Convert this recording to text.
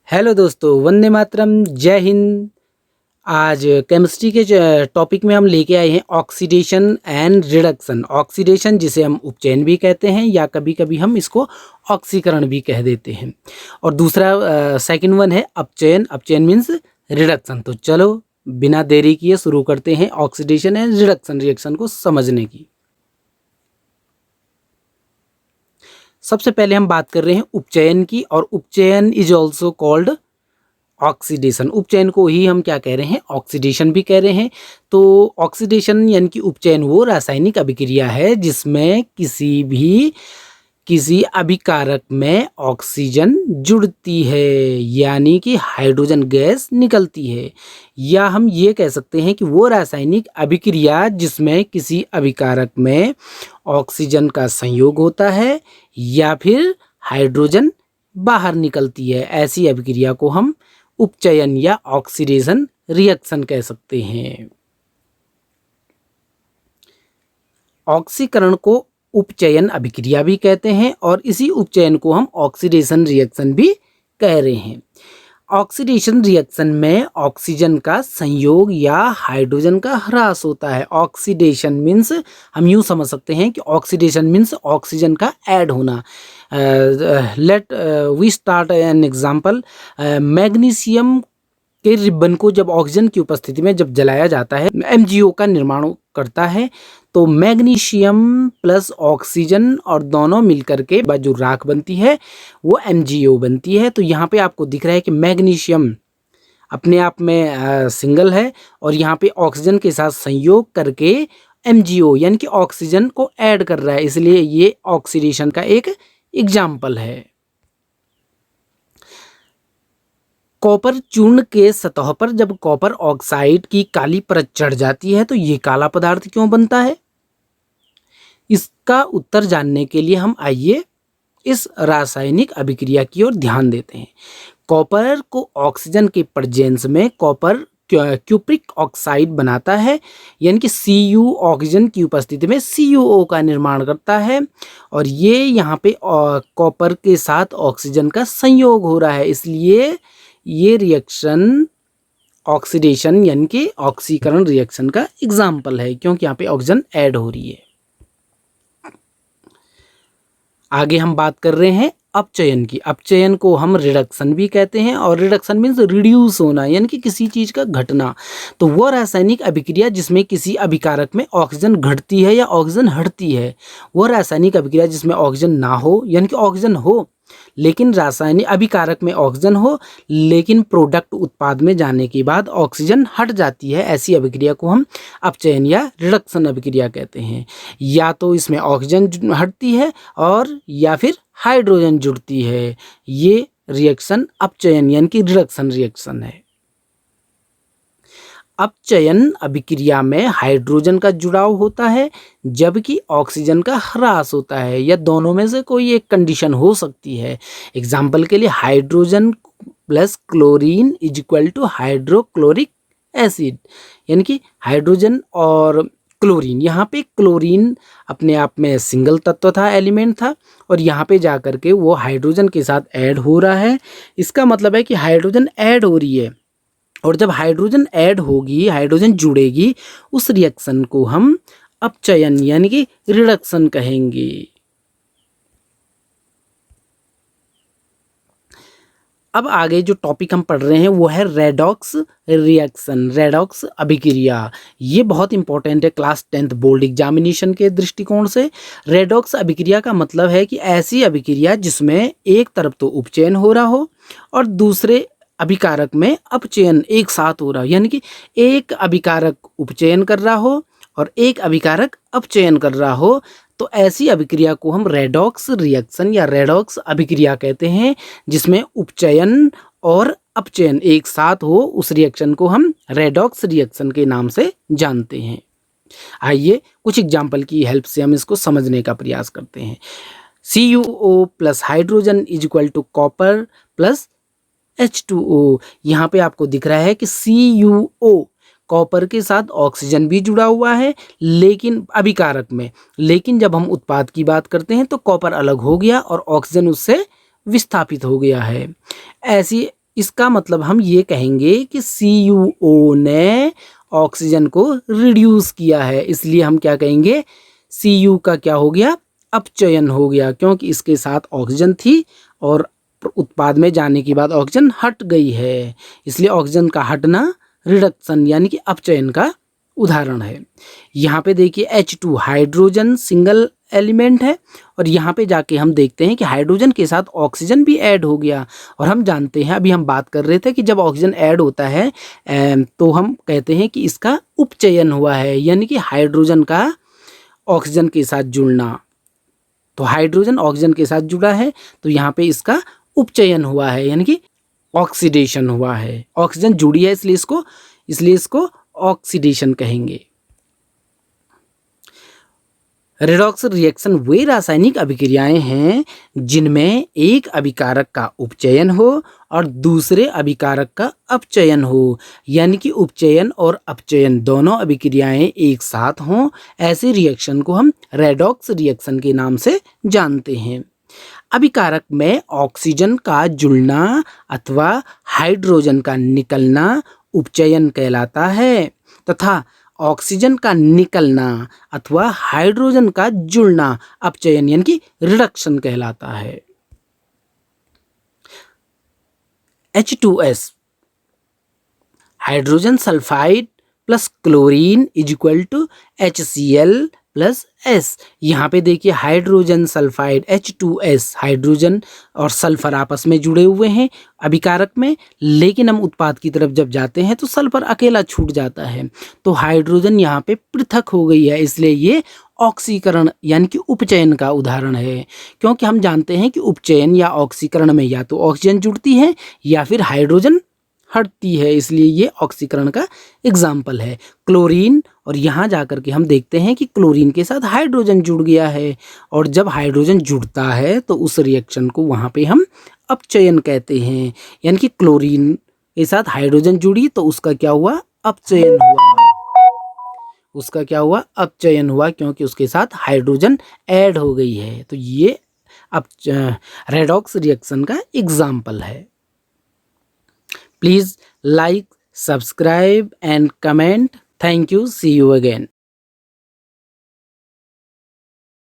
Hello दोस्तों, वंदे मातरम, जय हिंद। आज केमिस्ट्री के टॉपिक में हम लेके आए हैं ऑक्सीडेशन एंड रिडक्शन। ऑक्सीडेशन जिसे हम उपचयन भी कहते हैं या कभी कभी हम इसको ऑक्सीकरण भी कह देते हैं। और दूसरा सेकंड वन है अपचयन। अपचयन मीन्स रिडक्शन। तो चलो बिना देरी किए शुरू करते हैं ऑक्सीडेशन एंड रिडक्शन रिएक्शन को समझने की। सबसे पहले हम बात कर रहे हैं उपचयन की, और उपचयन इज ऑल्सो कॉल्ड ऑक्सीडेशन। उपचयन को ही हम क्या कह रहे हैं, ऑक्सीडेशन भी कह रहे हैं। तो ऑक्सीडेशन यानी कि उपचयन वो रासायनिक अभिक्रिया है जिसमें किसी अभिकारक में ऑक्सीजन जुड़ती है, यानी कि हाइड्रोजन गैस निकलती है। या हम ये कह सकते हैं कि वो रासायनिक अभिक्रिया जिसमें किसी अभिकारक में ऑक्सीजन का संयोग होता है या फिर हाइड्रोजन बाहर निकलती है, ऐसी अभिक्रिया को हम उपचयन या ऑक्सीडेशन रिएक्शन कह सकते हैं। ऑक्सीकरण को उपचयन अभिक्रिया भी कहते हैं और इसी उपचयन को हम ऑक्सीडेशन रिएक्शन भी कह रहे हैं। ऑक्सीडेशन रिएक्शन में ऑक्सीजन का संयोग या हाइड्रोजन का ह्रास होता है। ऑक्सीडेशन मीन्स हम यूँ समझ सकते हैं कि ऑक्सीडेशन मीन्स ऑक्सीजन का ऐड होना। Let we start an example. Magnesium के रिबन को जब ऑक्सीजन की उपस्थिति में जब जलाया जाता है, MgO का निर्माण करता है। तो मैग्नीशियम प्लस ऑक्सीजन और दोनों मिलकर के जो राख बनती है वो MgO बनती है। तो यहाँ पे आपको दिख रहा है कि मैग्नीशियम अपने आप में सिंगल है और यहाँ पे ऑक्सीजन के साथ संयोग करके MgO यानी कि ऑक्सीजन को ऐड कर रहा है, इसलिए ये ऑक्सीडेशन का एक एग्जाम्पल है। कॉपर चूर्ण के सतह पर जब कॉपर ऑक्साइड की काली परत चढ़ जाती है तो ये काला पदार्थ क्यों बनता है, इसका उत्तर जानने के लिए हम आइए इस रासायनिक अभिक्रिया की ओर ध्यान देते हैं। कॉपर को ऑक्सीजन के प्रेजेंस में कॉपर क्यूप्रिक ऑक्साइड बनाता है, यानी कि Cu ऑक्सीजन की उपस्थिति में CuO का निर्माण करता है। और ये यहाँ पे कॉपर के साथ ऑक्सीजन का संयोग हो रहा है, इसलिए ये रिएक्शन ऑक्सीडेशन यानी कि ऑक्सीकरण रिएक्शन का एग्जाम्पल है, क्योंकि यहाँ पे ऑक्सीजन ऐड हो रही है। आगे हम बात कर रहे हैं अपचयन की। अपचयन को हम रिडक्शन भी कहते हैं, और रिडक्शन मीन्स रिड्यूस होना यानी कि किसी चीज़ का घटना। तो वो रासायनिक अभिक्रिया जिसमें किसी अभिकारक में ऑक्सीजन घटती है या ऑक्सीजन हटती है। वो रासायनिक अभिक्रिया जिसमें ऑक्सीजन ना हो यानी कि ऑक्सीजन हो लेकिन रासायनिक अभिकारक में ऑक्सीजन हो लेकिन प्रोडक्ट उत्पाद में जाने के बाद ऑक्सीजन हट जाती है, ऐसी अभिक्रिया को हम अपचयन या रिडक्शन अभिक्रिया कहते हैं। या तो इसमें ऑक्सीजन हटती है और या फिर हाइड्रोजन जुड़ती है। ये रिएक्शन अपचयन यानी कि रिडक्शन रिएक्शन है। अपचयन अभिक्रिया में हाइड्रोजन का जुड़ाव होता है जबकि ऑक्सीजन का ह्रास होता है, या दोनों में से कोई एक कंडीशन हो सकती है। एग्जाम्पल के लिए hydrogen plus chlorine is equal to hydrochloric acid, यानी कि हाइड्रोजन और क्लोरीन। यहाँ पे क्लोरीन अपने आप में सिंगल तत्व था, एलिमेंट था, और यहाँ पे जा कर के वो हाइड्रोजन के साथ ऐड हो रहा है। इसका मतलब है कि हाइड्रोजन ऐड हो रही है, और जब हाइड्रोजन ऐड होगी, हाइड्रोजन जुड़ेगी, उस रिएक्शन को हम अपचयन यानी कि रिडक्शन कहेंगे। अब आगे जो टॉपिक हम पढ़ रहे हैं वो है रेडॉक्स रिएक्शन, रेडॉक्स अभिक्रिया। ये बहुत इंपॉर्टेंट है क्लास 10th बोर्ड एग्जामिनेशन के दृष्टिकोण से। रेडॉक्स अभिक्रिया का मतलब है कि ऐसी अभिक्रिया जिसमें एक तरफ तो उपचयन हो रहा हो और दूसरे अभिकारक में अपचयन एक साथ हो रहा हो, यानी कि एक अभिकारक उपचयन कर रहा हो और एक अभिकारक अपचयन कर रहा हो। तो ऐसी अभिक्रिया को हम रेडॉक्स रिएक्शन या रेडॉक्स अभिक्रिया कहते हैं, जिसमें उपचयन और अपचयन एक साथ हो। उस रिएक्शन को हम रेडॉक्स रिएक्शन के नाम से जानते हैं। आइए कुछ एग्जाम्पल की हेल्प से हम इसको समझने का प्रयास करते हैं। CuO plus hydrogen is equal to copper plus H2O। यहाँ पे आपको दिख रहा है कि CuO कॉपर के साथ ऑक्सीजन भी जुड़ा हुआ है लेकिन अभिकारक में, लेकिन जब हम उत्पाद की बात करते हैं तो कॉपर अलग हो गया और ऑक्सीजन उससे विस्थापित हो गया है। ऐसी इसका मतलब हम ये कहेंगे कि CuO ने ऑक्सीजन को रिड्यूस किया है, इसलिए हम क्या कहेंगे, Cu का क्या हो गया, अपचयन हो गया, क्योंकि इसके साथ ऑक्सीजन थी और उत्पाद में जाने के बाद ऑक्सीजन हट गई है, इसलिए ऑक्सीजन का हटना रिडक्शन यानी कि अपचयन का उदाहरण है। यहाँ पे देखिए H2 हाइड्रोजन सिंगल एलिमेंट है और यहाँ पे जाके हम देखते हैं कि हाइड्रोजन के साथ ऑक्सीजन भी ऐड हो गया, और हम जानते हैं, अभी हम बात कर रहे थे कि जब ऑक्सीजन ऐड होता है तो हम कहते हैं कि इसका उपचयन हुआ है, यानी कि हाइड्रोजन का ऑक्सीजन के साथ जुड़ना। तो हाइड्रोजन ऑक्सीजन के साथ जुड़ा है तो यहाँ पे इसका उपचयन हुआ है, यानी कि ऑक्सीडेशन हुआ है। ऑक्सीजन जुड़ी है इसलिए इसको ऑक्सीडेशन कहेंगे। रेडॉक्स रिएक्शन वे रासायनिक अभिक्रियाएं हैं जिनमें एक अभिकारक का उपचयन हो और दूसरे अभिकारक का अपचयन हो, यानी कि उपचयन और अपचयन दोनों अभिक्रियाएं एक साथ हों। ऐसे रिएक्शन को हम रेडॉक्स रिएक्शन के नाम से जानते हैं। अभिकारक में ऑक्सीजन का जुड़ना अथवा हाइड्रोजन का निकलना उपचयन कहलाता है तथा ऑक्सीजन का निकलना अथवा हाइड्रोजन का जुड़ना अपचयन यानी कि रिडक्शन कहलाता है। H2S hydrogen sulphide plus chlorine is equal to HCl plus S। यहाँ पे देखिए हाइड्रोजन सल्फाइड H2S, हाइड्रोजन और सल्फर आपस में जुड़े हुए हैं अभिकारक में, लेकिन हम उत्पाद की तरफ जब जाते हैं तो सल्फर अकेला छूट जाता है, तो हाइड्रोजन यहाँ पे पृथक हो गई है, इसलिए ये ऑक्सीकरण यानी कि उपचयन का उदाहरण है। क्योंकि हम जानते हैं कि उपचयन या ऑक्सीकरण में या तो ऑक्सीजन जुड़ती है या फिर हाइड्रोजन हटती है, इसलिए ये ऑक्सीकरण का एग्जाम्पल है। क्लोरीन, और यहाँ जाकर के हम देखते हैं कि क्लोरीन के साथ हाइड्रोजन जुड़ गया है, और जब हाइड्रोजन जुड़ता है तो उस रिएक्शन को वहाँ पे हम अपचयन कहते हैं, यानी कि क्लोरीन के साथ हाइड्रोजन जुड़ी तो उसका क्या हुआ, अपचयन हुआ। उसका क्या हुआ, अपचयन हुआ, क्योंकि उसके साथ हाइड्रोजन ऐड हो गई है। तो ये रेडॉक्स रिएक्शन का एग्जाम्पल है। Please like, subscribe and comment. Thank you. See you again.